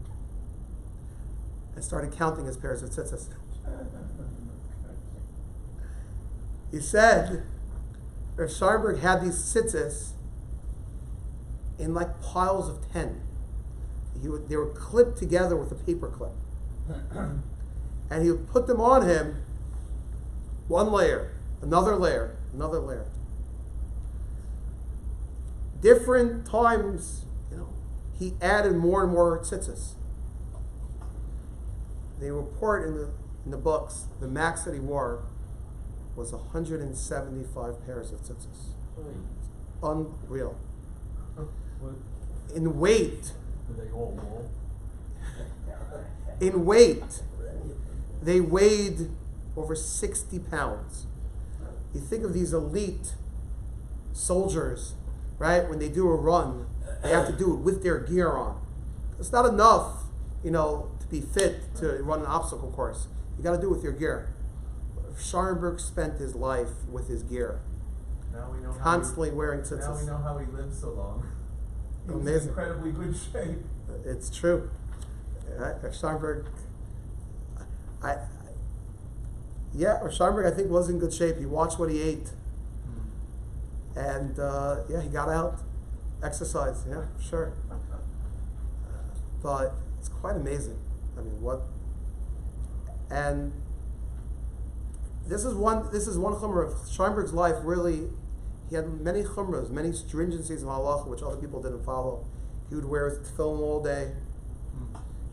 and started counting his pairs of tzitzis. He said Rav Scheinberg had these tzitzis in like piles of 10. They were clipped together with a paper clip. And he would put them on him, one layer, another layer, another layer. Different times, he added more and more tzitzis. They report in the books, the max that he wore was 175 pairs of tzitzis. Unreal. In weight, they weighed over 60 pounds. You think of these elite soldiers, right? When they do a run, they have to do it with their gear on. It's not enough, to be fit to run an obstacle course. You got to do it with your gear. Scheinberg spent his life with his gear, Now we know constantly wearing Now tzitzis. we know how he lived so long. He was in Amazing. incredibly good shape. It's true. Scheinberg, Scheinberg, I think, was in good shape. He watched what he ate. And, he got out, exercised, sure. But it's quite amazing. I mean, what? And this is one chumrah of Scheinberg's life. Really, he had many chumras, many stringencies in halacha which other people didn't follow. He would wear his tefillin all day.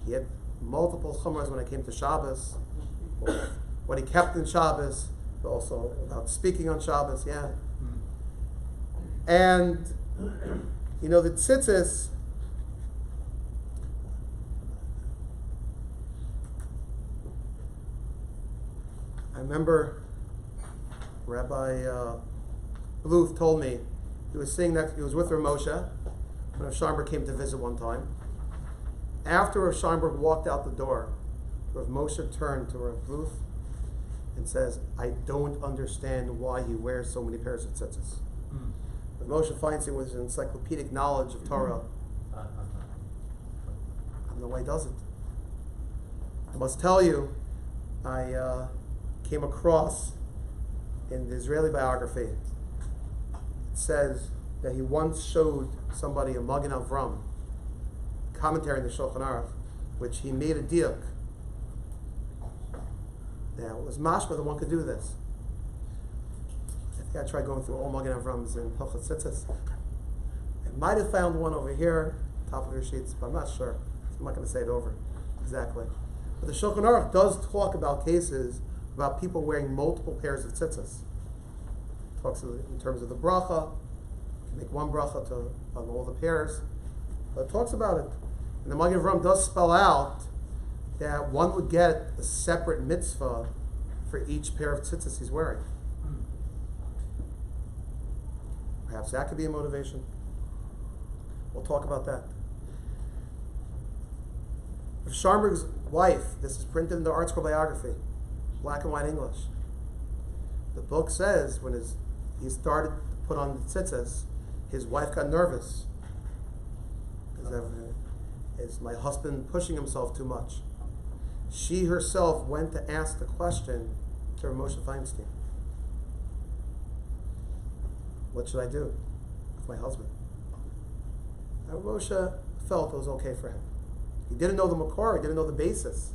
He had multiple chumras when it came to Shabbos, what he kept in Shabbos, but also about speaking on Shabbos. Yeah, and you know the tzitzis. I remember Rabbi Bluth told me he was sitting next. He was with Rav Moshe when Rav Scheinberg came to visit one time. After Rav Scheinberg walked out the door, Rav Moshe turned to Rav Bluth and says, "I don't understand why he wears so many pairs of tzitzis." Rav Moshe Feinstein with his encyclopedic knowledge of Torah. I don't know why he does it. I must tell you, I came across in the Israeli biography. It says that he once showed somebody a Magen Avram commentary in the Shulchan Aruch, which he made a diuk. Now, it was mashma that one could do this. I think I tried going through all Magen Avrams in Hilchot Tzitzis. I might have found one over here, top of your sheets, but I'm not sure. I'm not going to say it over exactly. But the Shulchan Aruch does talk about cases about people wearing multiple pairs of tzitzis. It talks in terms of the bracha. You can make one bracha on all the pairs. But it talks about it. And the Magen Avram does spell out that one would get a separate mitzvah for each pair of tzitzis he's wearing. Perhaps that could be a motivation. We'll talk about that. Of Scheinberg's wife, this is printed in the Art Scroll biography, black and white English. The book says when he started to put on the tzitzis, his wife got nervous. Is my husband pushing himself too much? She herself went to ask the question to Rav Moshe Feinstein. What should I do with my husband? Rav Moshe felt it was okay for him. He didn't know the makor, he didn't know the basis.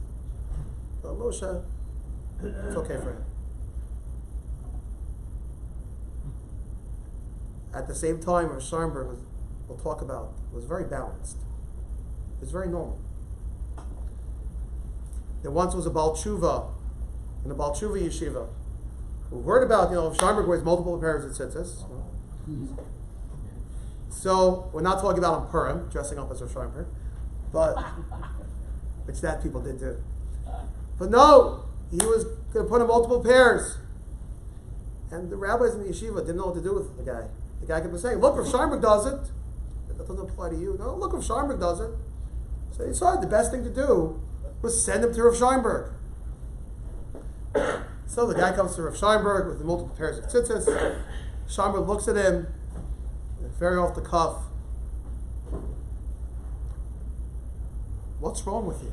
But Moshe, it's okay for him. At the same time, Rav Scheinberg we'll talk about, was very balanced. It was very normal. There once was a Baal Tshuva in the Baal Tshuva yeshiva who heard about, Rav Scheinberg wears multiple pairs of tzitzis. So we're not talking about on Purim, dressing up as Rav Scheinberg, but which that people did too. But no, he was going to put in multiple pairs. And the rabbis in the yeshiva didn't know what to do with the guy. The guy kept saying, look, Rav Scheinberg does it. That doesn't apply to you. No, look, Rav Scheinberg does it. So he decided the best thing to do was send him to Rav Scheinberg. So the guy comes to Rav Scheinberg with the multiple pairs of tzitzis. Scheinberg looks at him, very off the cuff. What's wrong with you?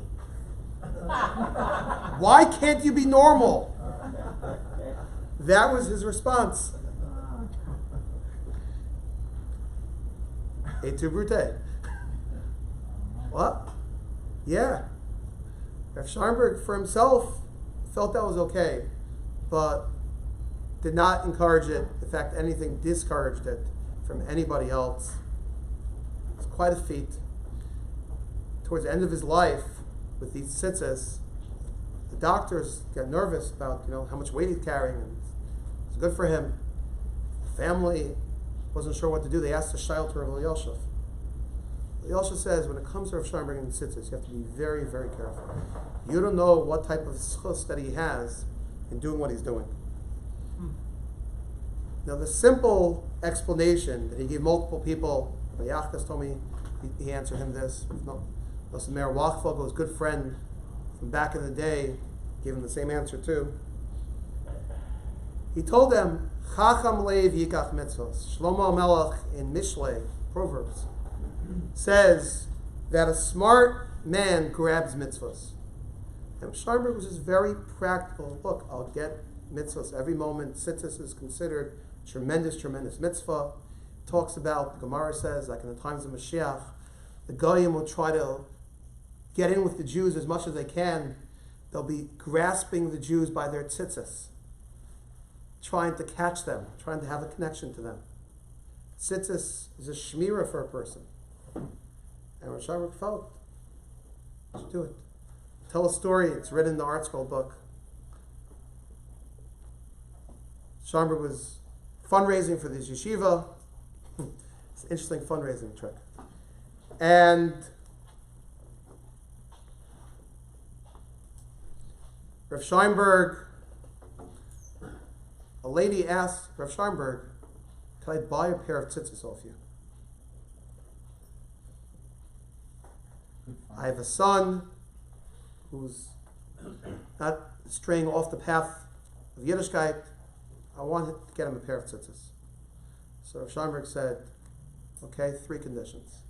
Why can't you be normal? That was his response. Et tu brute. What? Yeah. Rav Scheinberg for himself felt that was okay, but did not encourage it. In fact, anything discouraged it from anybody else. It's quite a feat. Towards the end of his life, with these tzitzis, the doctors got nervous about how much weight he's carrying. And it's good for him. The family wasn't sure what to do. They asked the shayl to Rav Elyashiv. Elyashiv says when it comes to Rav Scheinberg and tzitzis, you have to be very, very careful. You don't know what type of schus that he has in doing what he's doing. Now the simple explanation that he gave multiple people, Yachtas told me he answered him this. Also, Mayor Wachfogel, his good friend from back in the day, gave him the same answer too. He told them, Chacham leiv yikach mitzvos. Shlomo Melech in Mishlei, Proverbs, says that a smart man grabs mitzvos. And Scheinberg was just very practical. Look, I'll get mitzvos every moment. Tzitzis is considered tremendous, tremendous mitzvah. Talks about, the Gemara says, like in the times of Mashiach, the Goyim will try to get in with the Jews as much as they can, they'll be grasping the Jews by their tzitzis, trying to catch them, trying to have a connection to them. Tzitzis is a shmira for a person. And Rav Scheinberg felt, let's do it. Tell a story, it's written in the Art Scroll book. Scheinberg was fundraising for this yeshiva. It's an interesting fundraising trick. And Rav Scheinberg, a lady asked Rav Scheinberg, "Can I buy a pair of tzitzis off you? I have a son who's not straying off the path of Yiddishkeit. I want to get him a pair of tzitzis." So Rav Scheinberg said, "Okay, 3 conditions.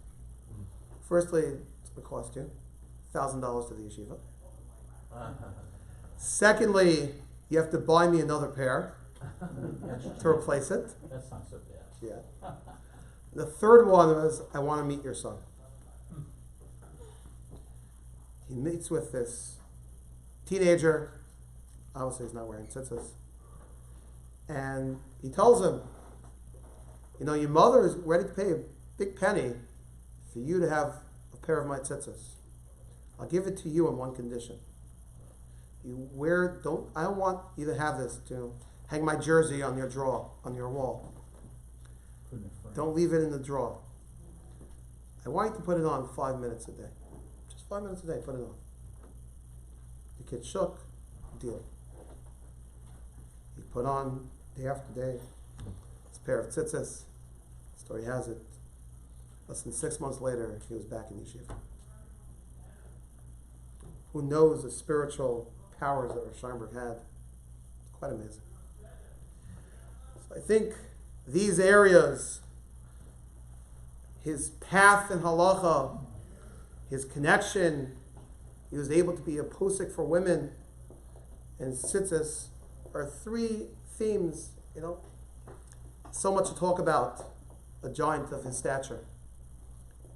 Firstly, it's going to cost you $1,000 to the yeshiva. Secondly, you have to buy me another pair to replace it. That's not so bad. Yeah. The third one was, I want to meet your son." He meets with this teenager. Obviously, he's not wearing tzitzis. And he tells him, "You know, your mother is ready to pay a big penny for you to have a pair of my tzitzis. I'll give it to you on one condition. I don't want you to have this to hang my jersey on your drawer, on your wall. Don't leave it in the drawer. I want you to put it on 5 minutes a day. Just 5 minutes a day, put it on." The kid shook, deal. He put on day after day his pair of tzitzis. Story has it, less than 6 months later, he was back in yeshiva. Who knows the spiritual powers that Rav Scheinberg had? It's quite amazing. So I think these areas, his path in halacha, his connection, he was able to be a posik for women, and tzitzis are 3 themes, so much to talk about. A giant of his stature.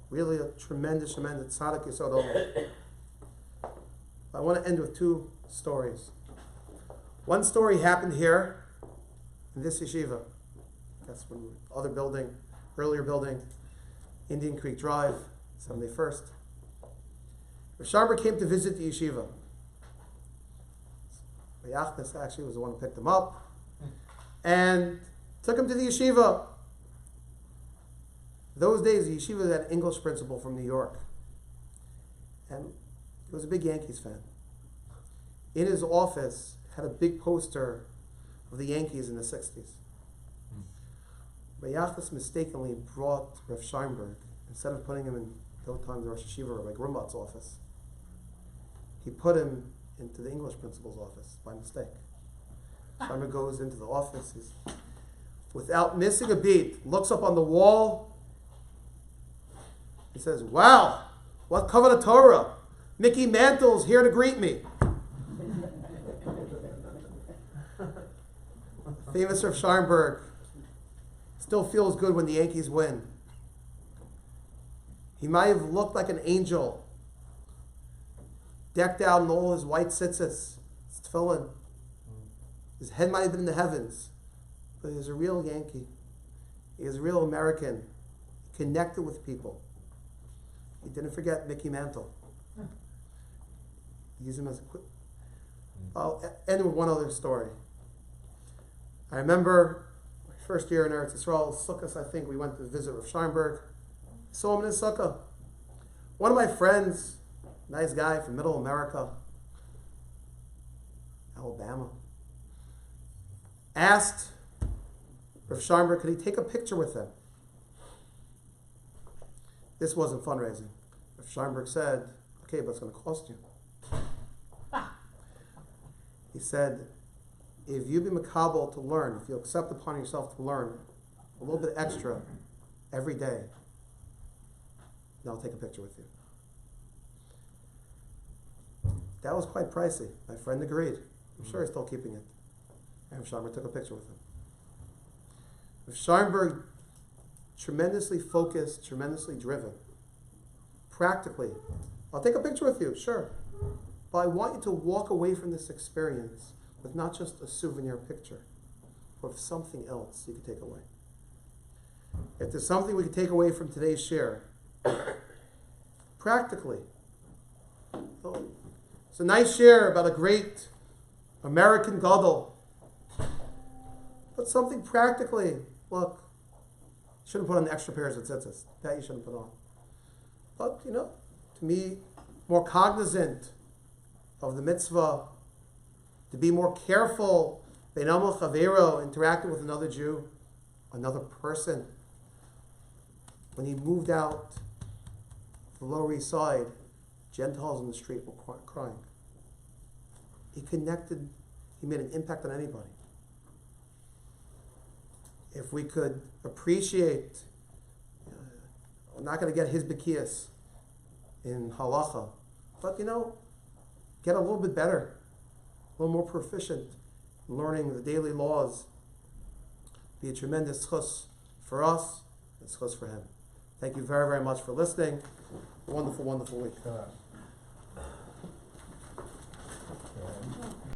Really a tremendous tzaddik yesod olam. I want to end with 2 stories. One story happened here in this yeshiva. That's one other building, earlier building, Indian Creek Drive, 71st. Rav Scheinberg came to visit the yeshiva. Yachnes actually was the one who picked him up and took him to the yeshiva. Those days, the yeshiva had an English principal from New York. And he was a big Yankees fan. In his office, had a big poster of the Yankees in the 60s. Yachnes mistakenly brought Rav Scheinberg, instead of putting him in those times the Rosh Yeshiva, like Rumbat's office, he put him into the English principal's office by mistake. Scheinberg goes into the office, without missing a beat, looks up on the wall. He says, "Wow, what cover the Torah? Mickey Mantle's here to greet me." Famous Rav Scheinberg still feels good when the Yankees win. He might have looked like an angel, decked out in all his white tzitzis, his tefillin. His head might have been in the heavens, but he was a real Yankee. He was a real American. He connected with people. He didn't forget Mickey Mantle. Use him as a quick. I'll end with one other story. I remember my first year in Eretz Yisrael, Sukkot, I think we went to visit Rav Scheinberg. Saw him in his sukkah. One of my friends, nice guy from Middle America, Alabama, asked Rav Scheinberg, could he take a picture with him? This wasn't fundraising. Rav Scheinberg said, "Okay, but it's going to cost you." He said, "If you be makabel to learn, if you accept upon yourself to learn a little bit extra every day, then I'll take a picture with you." That was quite pricey. My friend agreed. I'm sure he's still keeping it. And Rav Scheinberg took a picture with him. Rav Scheinberg, tremendously focused, tremendously driven, practically I'll take a picture with you, sure. But I want you to walk away from this experience with not just a souvenir picture, but with something else you can take away. If there's something we can take away from today's share, practically, it's a nice share about a great American gadol, but something practically. Look, you shouldn't put on extra pairs of tzitzis. That you shouldn't put on. But to me, more cognizant of the mitzvah, to be more careful, Beinamo Chavero, interacting with another Jew, another person. When he moved out the Lower East Side, Gentiles in the street were crying. He connected, he made an impact on anybody. If we could appreciate, we're not going to get his bekias in halacha, but get a little bit better, a little more proficient in learning the daily laws. Be a tremendous chus for us and chus for him. Thank you very, very much for listening. Wonderful, wonderful week.